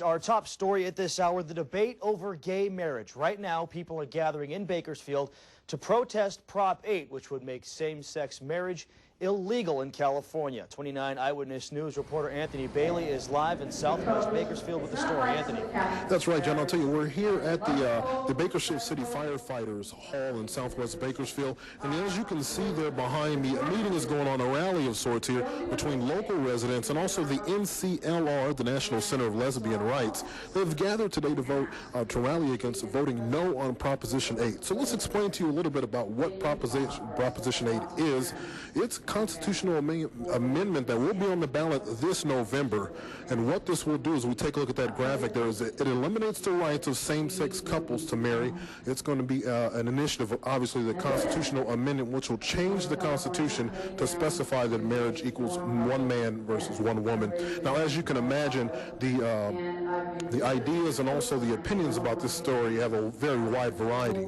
Our top story at this hour, the debate over gay marriage. Right now, people are gathering in Bakersfield to protest Prop 8, which would make same-sex marriage illegal in California. 29 Eyewitness News reporter Anthony Bailey is live in Southwest Bakersfield with the story. Anthony. That's right, John. I'll tell you, we're here at the Bakersfield City Firefighters Hall in Southwest Bakersfield. And as you can see there behind me, a meeting is going on, a rally of sorts here between local residents and also the NCLR, the National Center of Lesbian Rights. They've gathered today to vote, to rally against voting no on Proposition 8. So let's explain to you a little bit about what Proposition 8 is. It's a constitutional amendment that will be on the ballot this November. And what this will do is we take a look at that graphic there. Is it eliminates the rights of same-sex couples to marry. It's going to be an initiative, obviously, the constitutional amendment, which will change the Constitution to specify that marriage equals one man versus one woman. Now, as you can imagine, the ideas and also the opinions about this story have a very wide variety.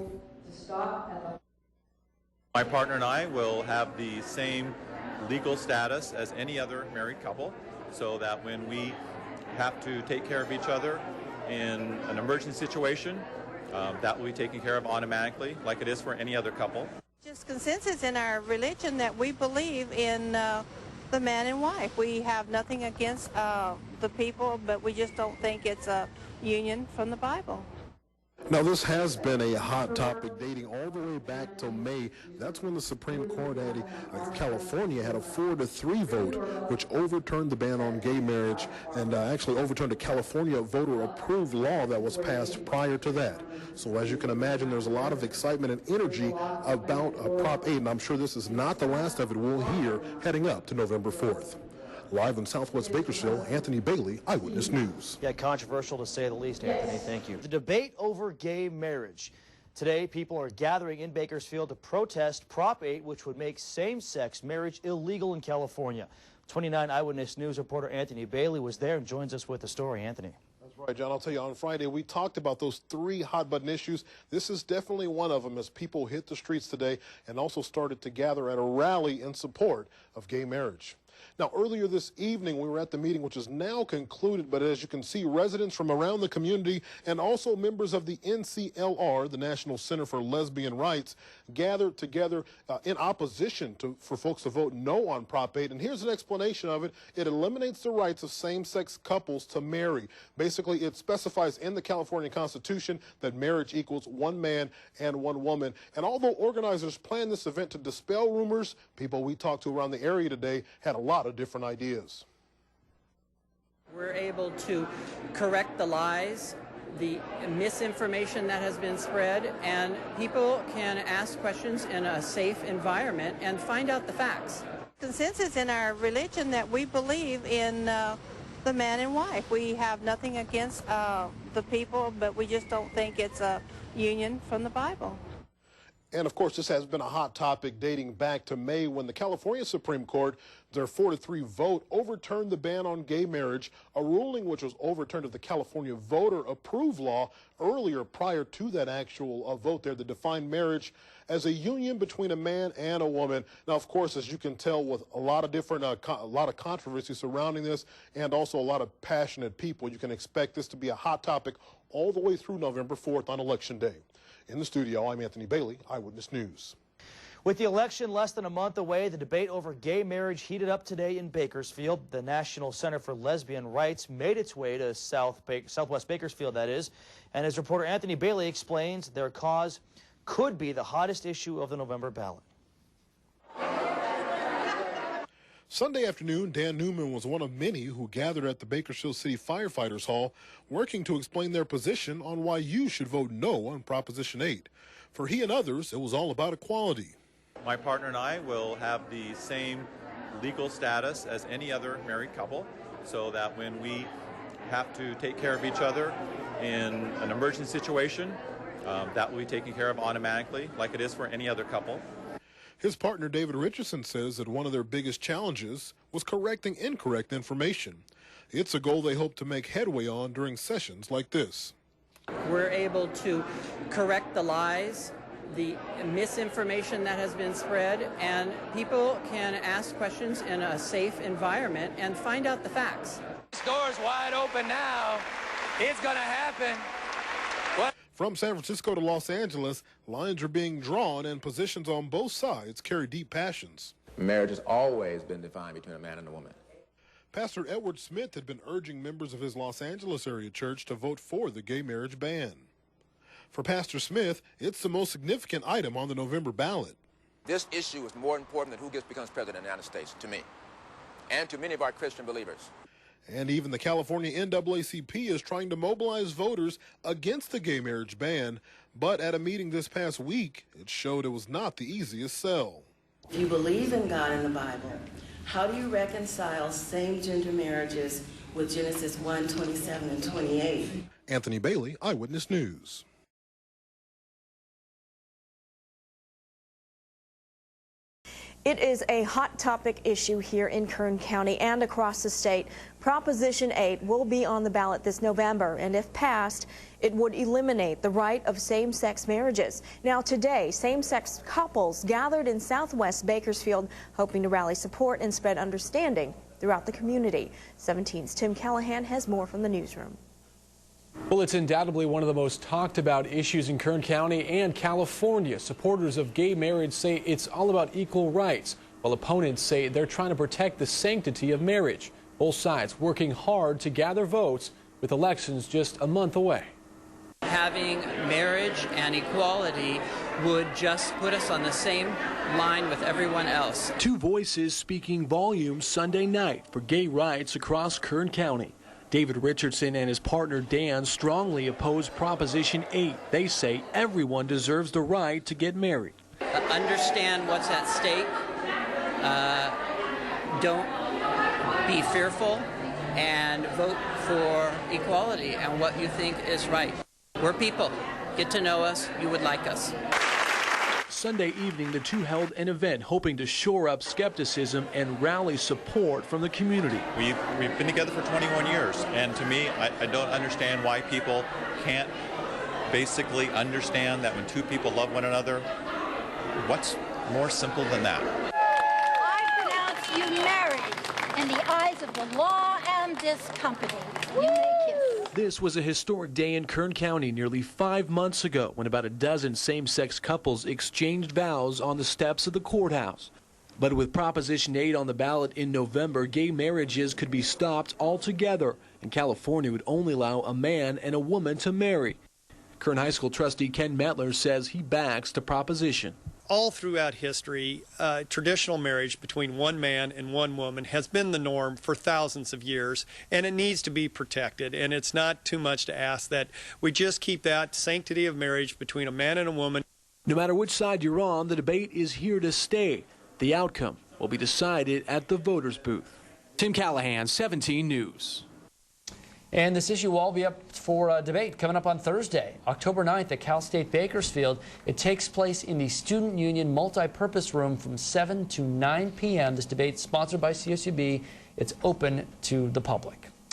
My partner and I will have the same legal status as any other married couple, so that when we have to take care of each other in an emergency situation, that will be taken care of automatically, like it is for any other couple. Just consensus in our religion that we believe in the man and wife. We have nothing against the people, but we just don't think it's a union from the Bible. Now, this has been a hot topic dating all the way back to May. That's when the Supreme Court of California had a 4-3 vote, which overturned the ban on gay marriage and actually overturned a California voter-approved law that was passed prior to that. So as you can imagine, there's a lot of excitement and energy about Prop 8, and I'm sure this is not the last of it we'll hear heading up to November 4th. Live in Southwest Bakersfield, Anthony Bailey, Eyewitness News. Yeah, controversial to say the least, Anthony. Thank you. The debate over gay marriage. Today, people are gathering in Bakersfield to protest Prop 8, which would make same-sex marriage illegal in California. 29 Eyewitness News reporter Anthony Bailey was there and joins us with the story. Anthony. That's right, John. I'll tell you, on Friday, we talked about those 3 hot-button issues. This is definitely one of them as people hit the streets today and also started to gather at a rally in support of gay marriage. Now, earlier this evening, we were at the meeting, which is now concluded, but as you can see, residents from around the community and also members of the NCLR, the National Center for Lesbian Rights, gathered together in opposition for folks to vote no on Prop 8. And here's an explanation of it. It eliminates the rights of same-sex couples to marry. Basically, it specifies in the California Constitution that marriage equals one man and one woman. And although organizers planned this event to dispel rumors, people we talked to around the area today had a lot of different ideas. We're able to correct the lies, the misinformation that has been spread, and people can ask questions in a safe environment and find out the facts. Consensus in our religion that we believe in the man and wife. We have nothing against the people, but we just don't think it's a union from the Bible. And of course, this has been a hot topic dating back to May when the California Supreme Court, their 4-3 vote, overturned the ban on gay marriage, a ruling which was overturned of the California voter-approved law earlier prior to that actual vote there that defined marriage as a union between a man and a woman. Now, of course, as you can tell, with a lot of different, a lot of controversy surrounding this and also a lot of passionate people, you can expect this to be a hot topic all the way through November 4th on Election Day. In the studio, I'm Anthony Bailey, Eyewitness News. With the election less than a month away, the debate over gay marriage heated up today in Bakersfield. The National Center for Lesbian Rights made its way to Southwest Bakersfield, that is. And as reporter Anthony Bailey explains, their cause could be the hottest issue of the November ballot. Sunday afternoon, Dan Newman was one of many who gathered at the Bakersfield City Firefighters Hall, working to explain their position on why you should vote no on Proposition 8. For he and others, it was all about equality. My partner and I will have the same legal status as any other married couple, so that when we have to take care of each other in an emergency situation, that will be taken care of automatically, like it is for any other couple. His partner, David Richardson, says that one of their biggest challenges was correcting incorrect information. It's a goal they hope to make headway on during sessions like this. We're able to correct the lies, the misinformation that has been spread, and people can ask questions in a safe environment and find out the facts. This door is wide open now. It's going to happen. What? From San Francisco to Los Angeles, lines are being drawn and positions on both sides carry deep passions. Marriage has always been defined between a man and a woman. Pastor Edward Smith had been urging members of his Los Angeles area church to vote for the gay marriage ban. For Pastor Smith, it's the most significant item on the November ballot. This issue is more important than who becomes president of the United States, to me, and to many of our Christian believers. And even the California NAACP is trying to mobilize voters against the gay marriage ban. But at a meeting this past week, it showed it was not the easiest sell. If you believe in God and the Bible, how do you reconcile same-gender marriages with Genesis 1:27 and 28? Anthony Bailey, Eyewitness News. It is a hot topic issue here in Kern County and across the state. Proposition 8 will be on the ballot this November, and if passed, it would eliminate the right of same-sex marriages. Now today, same-sex couples gathered in Southwest Bakersfield hoping to rally support and spread understanding throughout the community. 17's Tim Callahan has more from the newsroom. Well, it's undoubtedly one of the most talked about issues in Kern County and California. Supporters of gay marriage say it's all about equal rights, while opponents say they're trying to protect the sanctity of marriage. Both sides working hard to gather votes with elections just a month away. Having marriage and equality would just put us on the same line with everyone else. Two voices speaking volumes Sunday night for gay rights across Kern County. David Richardson and his partner Dan strongly oppose Proposition 8. They say everyone deserves the right to get married. Understand what's at stake. Don't be fearful, and vote for equality and what you think is right. We're people. Get to know us. You would like us. Sunday evening, the two held an event hoping to shore up skepticism and rally support from the community. We've been together for 21 years, and to me, I don't understand why people can't basically understand that when two people love one another, what's more simple than that? I pronounce you married in the eyes of the law and this company. You may kiss. This was a historic day in Kern County nearly 5 months ago when about a dozen same-sex couples exchanged vows on the steps of the courthouse. But with Proposition 8 on the ballot in November, gay marriages could be stopped altogether, and California would only allow a man and a woman to marry. Kern High School trustee Ken Metler says he backs the proposition. All throughout history, traditional marriage between one man and one woman has been the norm for thousands of years, and it needs to be protected. And it's not too much to ask that we just keep that sanctity of marriage between a man and a woman. No matter which side you're on, the debate is here to stay. The outcome will be decided at the voters' booth. Tim Callahan, 17 News. And this issue will all be up for debate coming up on Thursday, October 9th at Cal State Bakersfield. It takes place in the Student Union Multi-Purpose Room from 7 to 9 p.m. This debate is sponsored by CSUB. It's open to the public.